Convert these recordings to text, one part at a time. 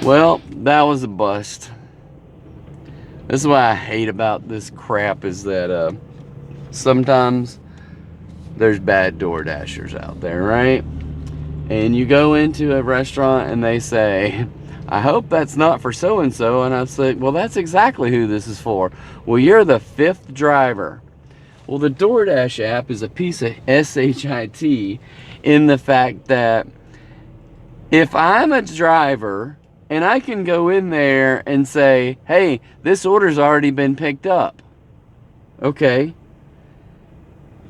Well, that was a bust. This is what I hate about this crap is that sometimes there's bad DoorDashers out there, right? And you go into a restaurant and they say, I hope that's not for so-and-so. And I say, well, that's exactly who this is for. Well, you're the 5th driver. Well, the DoorDash app is a piece of shit in the fact that if I'm a driver and I can go in there and say, hey, this order's already been picked up. Okay.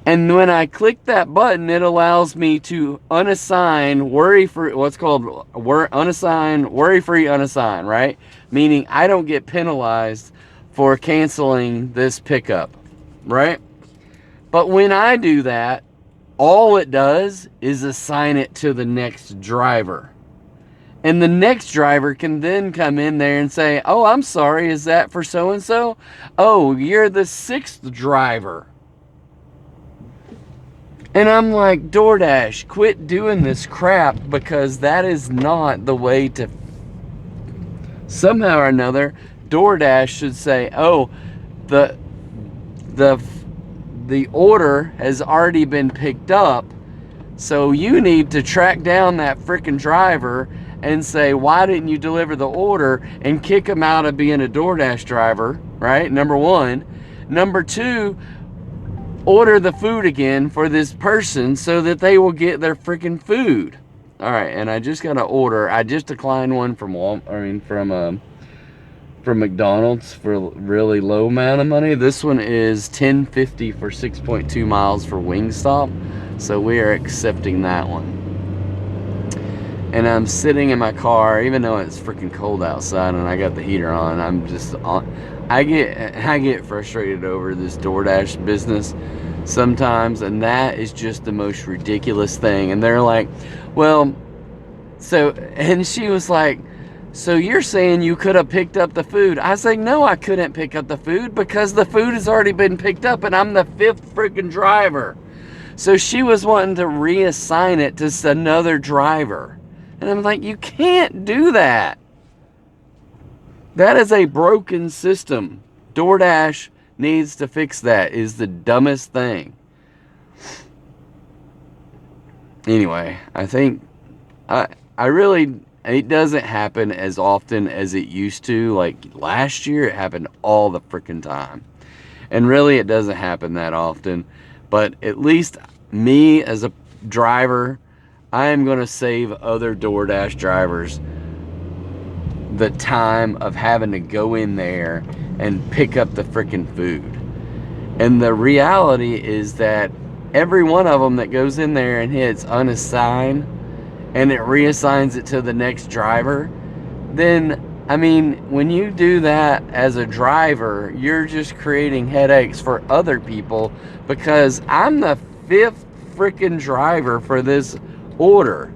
And when I click that button, it allows me to unassign worry-free, what's called unassign, worry-free unassign, right? Meaning I don't get penalized for canceling this pickup, right? But when I do that, all it does is assign it to the next driver. And the next driver can then come in there and say, oh, I'm sorry, is that for so-and-so? Oh, you're the 6th driver. And I'm like, DoorDash, quit doing this crap, because that is not the way to... Somehow or another, DoorDash should say, oh, the order has already been picked up, so you need to track down that freaking driver and say, why didn't you deliver the order, and kick him out of being a DoorDash driver, right? Number one. Number two, order the food again for this person so that they will get their freaking food. All right, and I just got an order. I just declined one from McDonald's for a really low amount of money. This one is $10.50 for 6.2 miles for WingStop, so we are accepting that one. And I'm sitting in my car, even though it's freaking cold outside and I got the heater on. I'm just on. I get frustrated over this DoorDash business sometimes, and that is just the most ridiculous thing. And they're like, well, so, and she was like, so you're saying you could have picked up the food? I was like, no, I couldn't pick up the food because the food has already been picked up and I'm the 5th freaking driver. So she was wanting to reassign it to another driver. And I'm like, you can't do that. That is a broken system. DoorDash needs to fix that. It is the dumbest thing. Anyway, I think it doesn't happen as often as it used to. Like last year, it happened all the freaking time. And really, it doesn't happen that often. But at least me as a driver, I am going to save other DoorDash drivers the time of having to go in there and pick up the freaking food. And the reality is that every one of them that goes in there and hits unassign and it reassigns it to the next driver, then, I mean, when you do that as a driver, you're just creating headaches for other people, because I'm the 5th freaking driver for this order.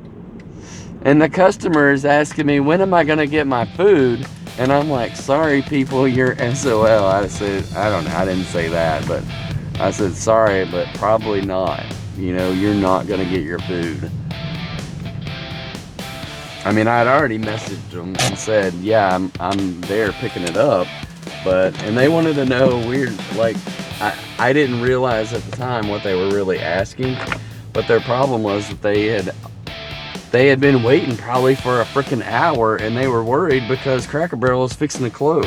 And the customer is asking me, when am I going to get my food? And I'm like, sorry, people, you're SOL. I said, I don't know, I didn't say that, but I said, sorry, but probably not. You know, you're not going to get your food. I mean, I'd already messaged them and said, yeah, I'm there picking it up. And they wanted to know, I didn't realize at the time what they were really asking. But their problem was that they had been waiting probably for a freaking hour, and they were worried because Cracker Barrel was fixing to close.